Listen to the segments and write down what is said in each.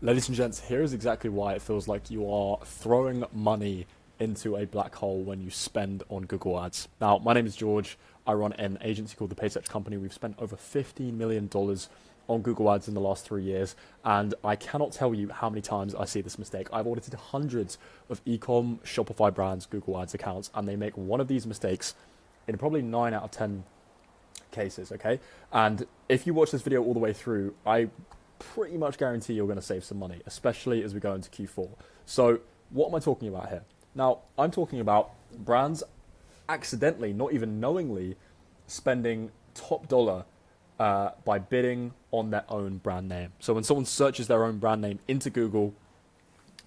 Ladies and gents, here is exactly why it feels like you are throwing money into a black hole when you spend on Google Ads. Now, my name is George. I run an agency called The Paid Search Company. We've spent over $15 million on Google Ads in the last 3 years, and I cannot tell you how many times I see this mistake. I've audited hundreds of e-com Shopify brands' Google Ads accounts, and they make one of these mistakes in probably 9 out of 10 cases, okay? And if you watch this video all the way through, I pretty much guarantee you're going to save some money, especially as we go into Q4. So what am I talking about here? Now, I'm talking about brands accidentally, not even knowingly, spending top dollar by bidding on their own brand name. So when someone searches their own brand name into Google,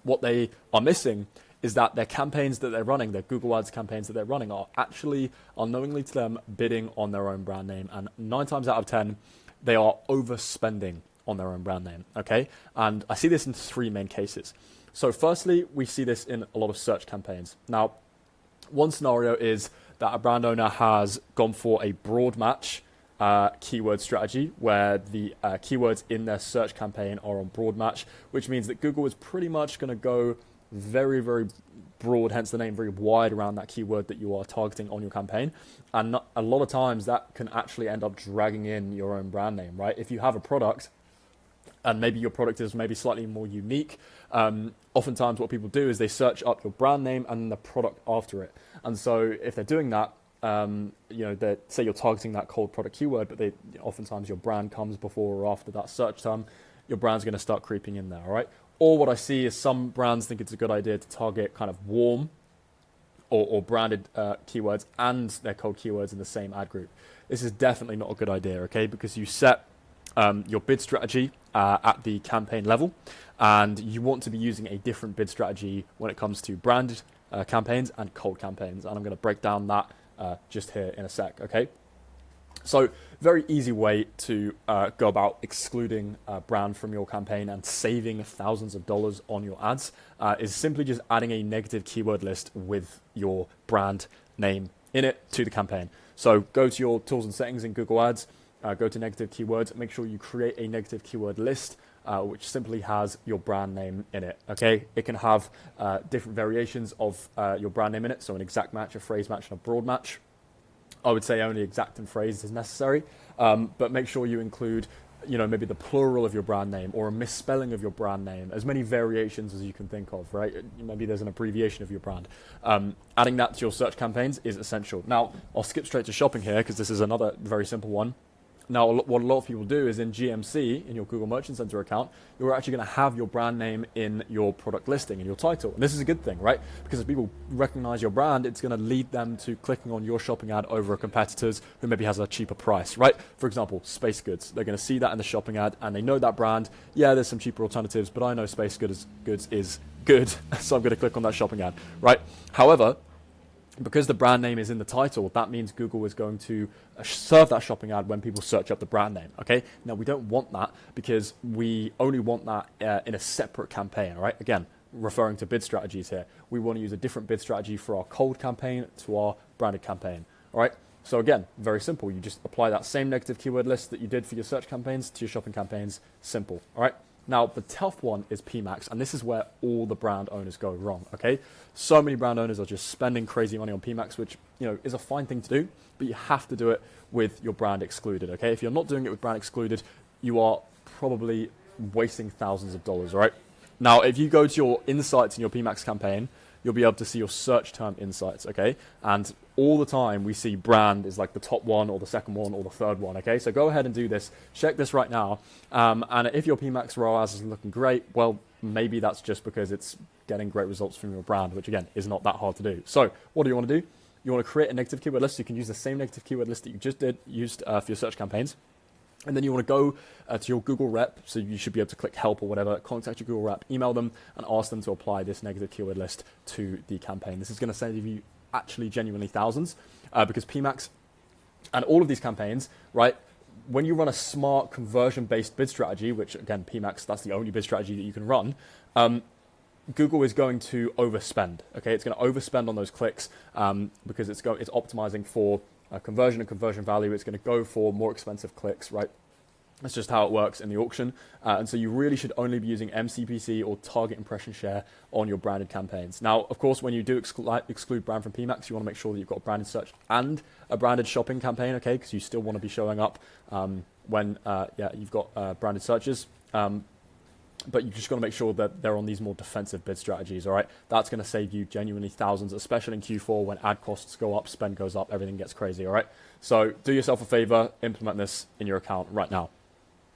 what they are missing is that their campaigns that they're running, their Google Ads campaigns that they're running, are actually unknowingly to them bidding on their own brand name. And 9 times out of 10, they are overspending on their own brand name, okay? And I see this in 3 main cases. So firstly, we see this in a lot of search campaigns. Now, one scenario is that a brand owner has gone for a broad match keyword strategy where the keywords in their search campaign are on broad match, which means that Google is pretty much going to go very, very broad, hence the name, very wide around that keyword that you are targeting on your campaign. And a lot of times that can actually end up dragging in your own brand name, right? If you have a product and maybe your product is maybe slightly more unique, oftentimes what people do is they search up your brand name and the product after it. And so if they're doing that, say you're targeting that cold product keyword, but oftentimes your brand comes before or after that search term, your brand's going to start creeping in there, all right? Or what I see is some brands think it's a good idea to target kind of warm or branded keywords and their cold keywords in the same ad group. This is definitely not a good idea, okay? Because you set your bid strategy at the campaign level, and you want to be using a different bid strategy when it comes to branded campaigns and cold campaigns. And I'm going to break down that just here in a sec, okay? So very easy way to go about excluding brand from your campaign and saving thousands of dollars on your ads is simply just adding a negative keyword list with your brand name in it to the campaign. So go to your tools and settings in Google Ads, go to negative keywords, make sure you create a negative keyword list which simply has your brand name in it, okay? It can have different variations of your brand name in it, so an exact match, a phrase match, and a broad match. I would say only exact and phrase is necessary, but make sure you include, maybe the plural of your brand name or a misspelling of your brand name, as many variations as you can think of, right? Maybe there's an abbreviation of your brand. Adding that to your search campaigns is essential. Now, I'll skip straight to shopping here because this is another very simple one. Now, what a lot of people do is in GMC, in your Google Merchant Center account, you're actually going to have your brand name in your product listing, in your title. And this is a good thing, right? Because if people recognize your brand, it's going to lead them to clicking on your shopping ad over a competitor's who maybe has a cheaper price, right? For example, Space Goods. They're going to see that in the shopping ad and they know that brand. Yeah, there's some cheaper alternatives, but I know Space Goods is good, so I'm going to click on that shopping ad, right? However, because the brand name is in the title, that means Google is going to serve that shopping ad when people search up the brand name, okay? Now, we don't want that because we only want that in a separate campaign, all right? Again, referring to bid strategies here. We want to use a different bid strategy for our cold campaign to our branded campaign, all right? So again, very simple. You just apply that same negative keyword list that you did for your search campaigns to your shopping campaigns. Simple, all right? Now, the tough one is PMAX, and this is where all the brand owners go wrong, okay? So many brand owners are just spending crazy money on PMAX, which, is a fine thing to do, but you have to do it with your brand excluded, okay? If you're not doing it with brand excluded, you are probably wasting thousands of dollars, right? Now, if you go to your insights in your PMAX campaign, you'll be able to see your search term insights, okay? And all the time we see brand is like the top one or the second one or the third one, okay? So go ahead and do this. Check this right now. And if your PMAX ROAS is looking great, well, maybe that's just because it's getting great results from your brand, which again, is not that hard to do. So what do you want to do? You want to create a negative keyword list. You can use the same negative keyword list that you just used for your search campaigns. And then you want to go to your Google rep, so you should be able to click help or whatever, contact your Google rep, email them, and ask them to apply this negative keyword list to the campaign. This is going to save you actually genuinely thousands because PMAX and all of these campaigns, right, when you run a smart conversion-based bid strategy, which again, PMAX, that's the only bid strategy that you can run, Google is going to overspend, okay? It's going to overspend on those clicks because it's optimizing for conversion and conversion value. It's going to go for more expensive clicks, right? That's just how it works in the auction. And so you really should only be using MCPC or target impression share on your branded campaigns. Now, of course, when you do exclude brand from PMAX, you want to make sure that you've got a branded search and a branded shopping campaign, okay? Because you still want to be showing up when you've got branded searches. But you just got to make sure that they're on these more defensive bid strategies, all right? That's going to save you genuinely thousands, especially in Q4 when ad costs go up, spend goes up, everything gets crazy, all right? So do yourself a favor, implement this in your account right now.